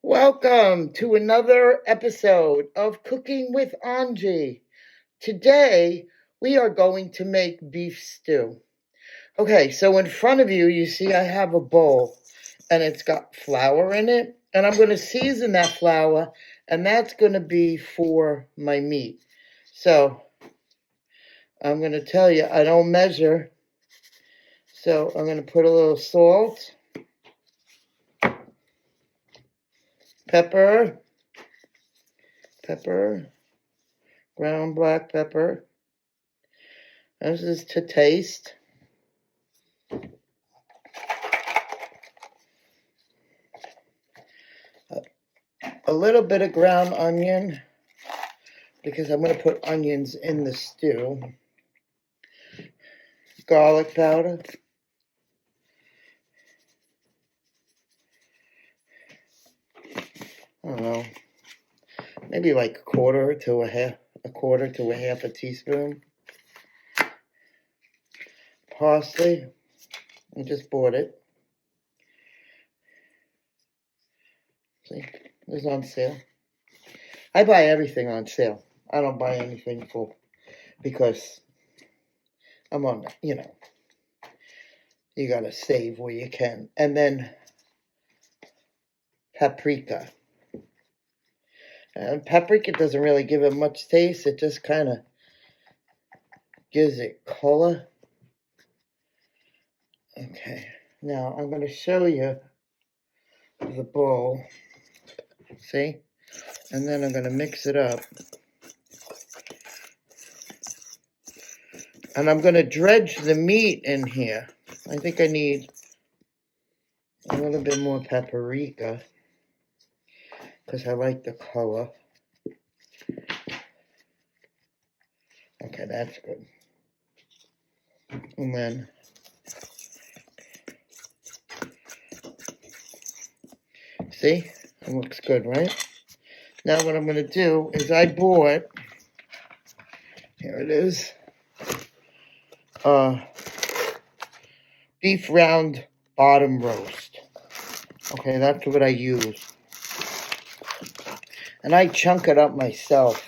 Welcome to another episode of Cooking with Ongee. Today, we are going to make beef stew. Okay, so in front of you, you see I have a bowl, and it's got flour in it, and I'm going to season that flour, and that's going to be for my meat. So, I'm going to tell you, I don't measure, so I'm going to put a little salt, pepper, ground black pepper. This is to taste. A little bit of ground onion, because I'm going to put onions in the stew. Garlic powder. I don't know, maybe like a quarter to a half a teaspoon. Parsley. I just bought it. See, it was on sale. I buy everything on sale. I don't buy anything full because I'm on, you gotta save where you can. And then paprika. And paprika doesn't really give it much taste. It just kind of gives it color. Okay, now I'm going to show you the bowl. See? And then I'm going to mix it up. And I'm going to dredge the meat in here. I think I need a little bit more paprika because I like the color. Okay, that's good. And then see? It looks good, right? Now what I'm going to do is I bought, here it is, beef round bottom roast. Okay, that's what I use. And I chunk it up myself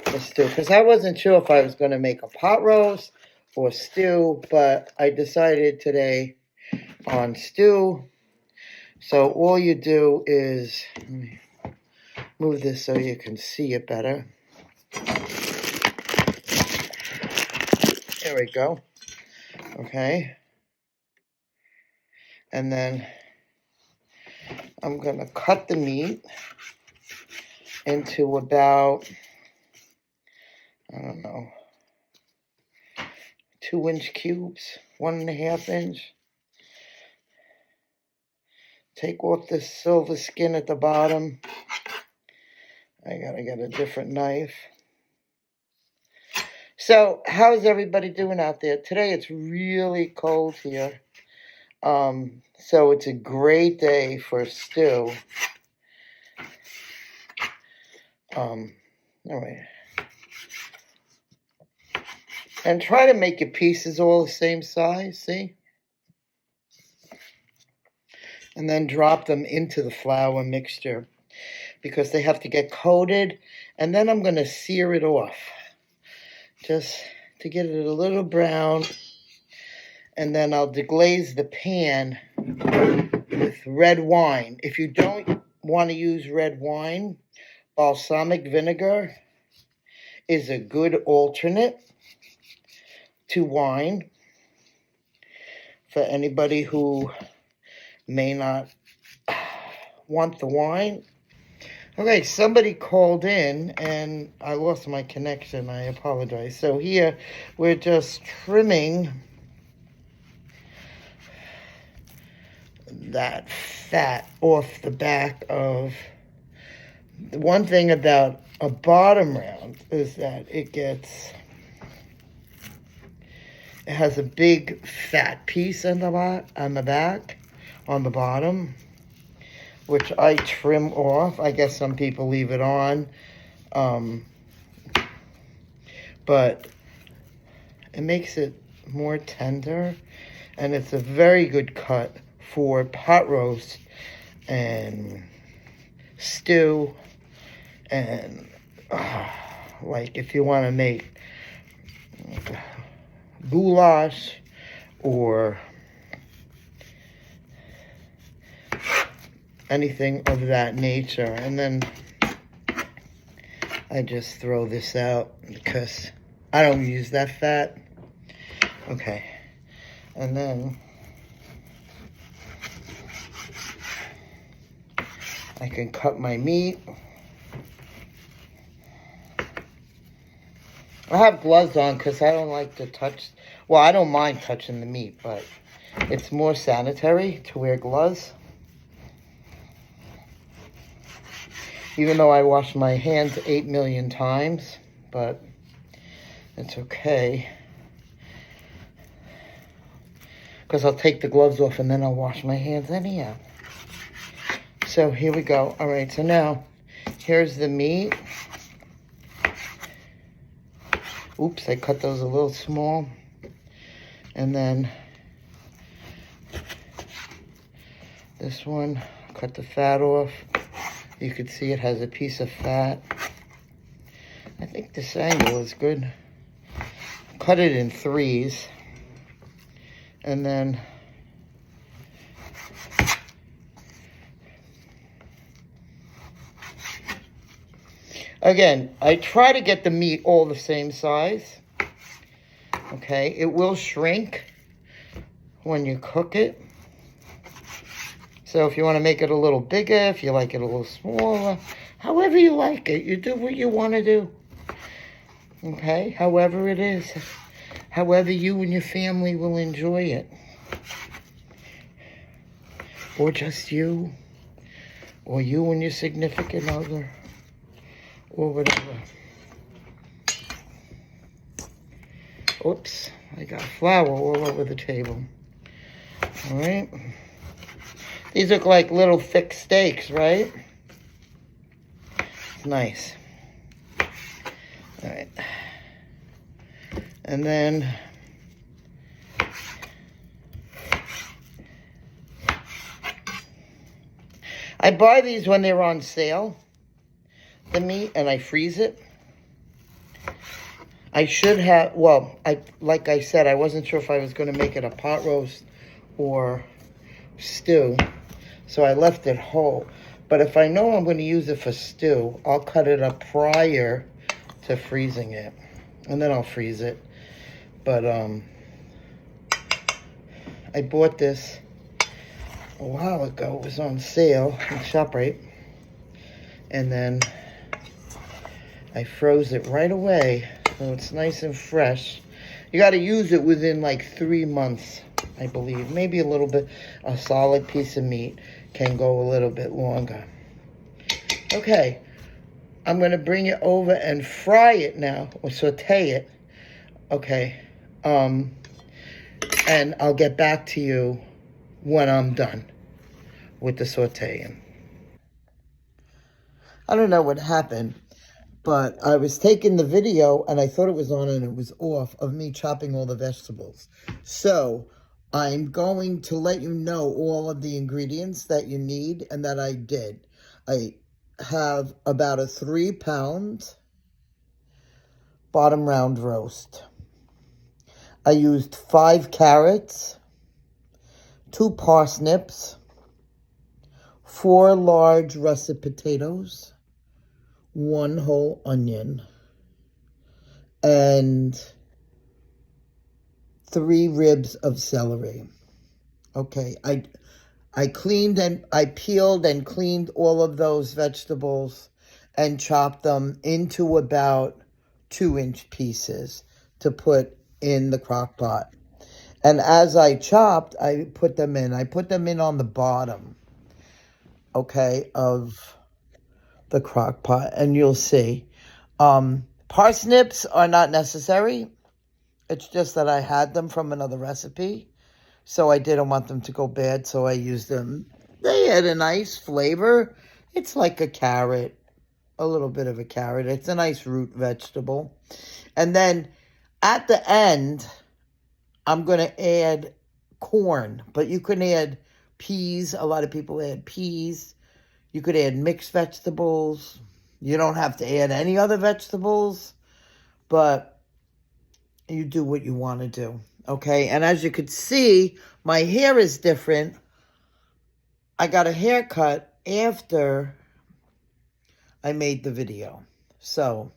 for stew, because I wasn't sure if I was going to make a pot roast or stew, but I decided today on stew. So all you do is, let me move this so you can see it better. There we go. Okay. And then I'm going to cut the meat into about, I don't know, 2-inch cubes, 1.5 inch. Take off this silver skin at the bottom. I gotta get a different knife. So, how's everybody doing out there? Today it's really cold here. So it's a great day for stew. Anyway. And try to make your pieces all the same size, see? And then drop them into the flour mixture because they have to get coated. And then I'm going to sear it off just to get it a little brown. And then I'll deglaze the pan with red wine. If you don't want to use red wine, balsamic vinegar is a good alternate to wine for anybody who may not want the wine. Okay, somebody called in and I lost my connection. I apologize. So here we're just trimming that fat off the back of. The one thing about a bottom round is that it has a big fat piece on the back, on the bottom, which I trim off. I guess some people leave it on, but it makes it more tender, and it's a very good cut for pot roast and stew, and like if you want to make goulash or anything of that nature. And then I just throw this out because I don't use that fat. Okay, and then I can cut my meat. I have gloves on because I don't like to touch, well, I don't mind touching the meat, but it's more sanitary to wear gloves. Even though I wash my hands 8 million times, but it's okay. Because I'll take the gloves off and then I'll wash my hands anyhow. So here we go. All right, so now here's the meat. Oops, I cut those a little small. And then this one, cut the fat off. You can see it has a piece of fat. I think this angle is good. Cut it in 3s. And then again, I try to get the meat all the same size. Okay, it will shrink when you cook it. So if you want to make it a little bigger, if you like it a little smaller, however you like it, you do what you want to do. Okay, however it is, however you and your family will enjoy it. Or just you, or you and your significant other, or whatever. Oops, I got flour all over the table. All right. These look like little thick steaks, right? It's nice. All right. And then I buy these when they're on sale, the meat, and I freeze it. I should have, well, like I said, I wasn't sure if I was going to make it a pot roast or stew. So I left it whole. But if I know I'm going to use it for stew, I'll cut it up prior to freezing it. And then I'll freeze it. But I bought this a while ago. It was on sale in ShopRite. And then I froze it right away. So it's nice and fresh. You got to use it within like 3 months, I believe. Maybe a little bit. A solid piece of meat can go a little bit longer. Okay, I'm going to bring it over and fry it now, or saute it. Okay, and I'll get back to you when I'm done with the sauteing. I don't know what happened, but I was taking the video and I thought it was on and it was off of me chopping all the vegetables. So I'm going to let you know all of the ingredients that you need and that I did. I have about a 3-pound bottom round roast. I used 5 carrots, 2 parsnips, 4 large russet potatoes, 1 whole onion, and 3 ribs of celery. Okay, I cleaned and I peeled and cleaned all of those vegetables and chopped them into about 2-inch pieces to put in the crock pot. And as I chopped, I put them in. I put them in on the bottom, okay, of the crock pot, and you'll see. Parsnips are not necessary. It's just that I had them from another recipe, so I didn't want them to go bad, so I used them. They had a nice flavor. It's like a carrot, a little bit of a carrot. It's a nice root vegetable. And then at the end, I'm going to add corn, but you can add peas. A lot of people add peas. You could add mixed vegetables. You don't have to add any other vegetables, but you do what you want to do, okay? And as you could see, my hair is different. I got a haircut after I made the video. So,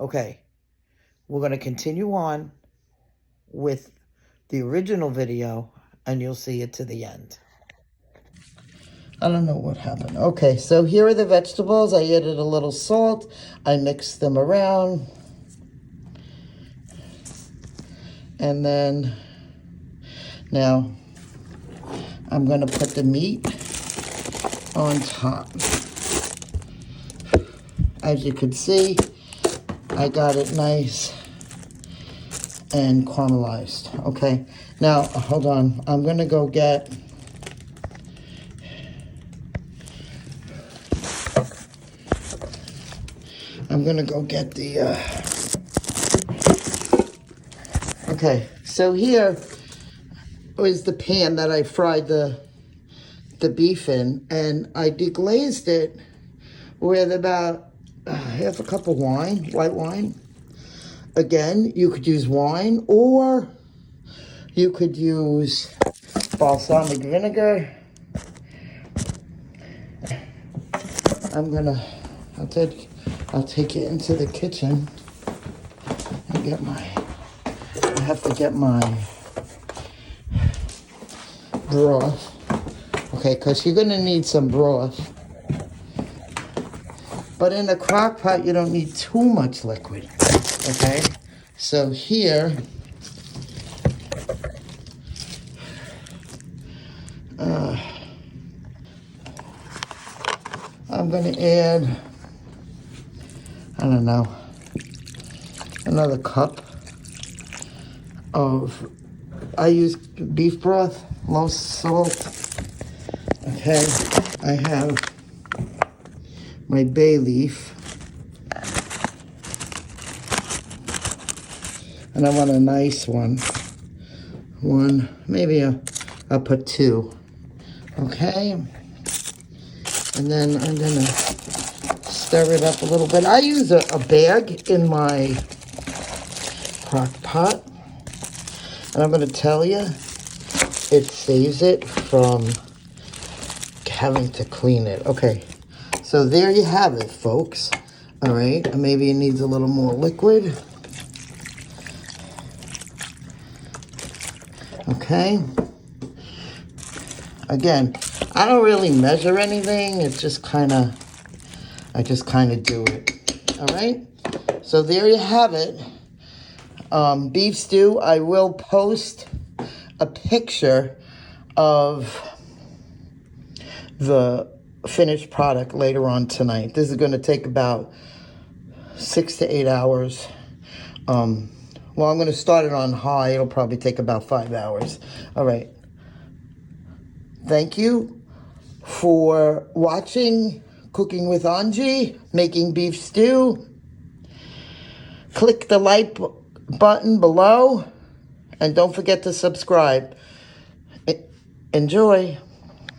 okay, we're going to continue on with the original video, and you'll see it to the end. I don't know what happened. Okay, so here are the vegetables. I added a little salt. I mixed them around. And then, now, I'm going to put the meat on top. As you can see, I got it nice and caramelized. Okay, now, hold on. I'm going to go get... the, okay, so here was the pan that I fried the beef in, and I deglazed it with about half a cup of wine, white wine. Again, you could use wine, or you could use balsamic vinegar. I'll take it into the kitchen and I have to get my broth. Okay, because you're going to need some broth. But in a crock pot, you don't need too much liquid. Okay, so here, I'm going to add, I don't know, another cup of, I use beef broth, low salt. Okay, I have my bay leaf. And I want a nice one. Maybe I'll put 2. Okay? And then I'm gonna stir it up a little bit. I use a bag in my crock pot. And I'm gonna tell you, it saves it from having to clean it. Okay, so there you have it, folks. All right, maybe it needs a little more liquid. Okay. Again, I don't really measure anything. It's just I just kind of do it. All right. So there you have it. Beef stew. I will post a picture of the finished product later on tonight. This is going to take about 6 to 8 hours. Well, I'm going to start it on high. It'll probably take about 5 hours. All right. Thank you for watching Cooking with Ongee, making beef stew. Click the like button below, and don't forget to subscribe. Enjoy.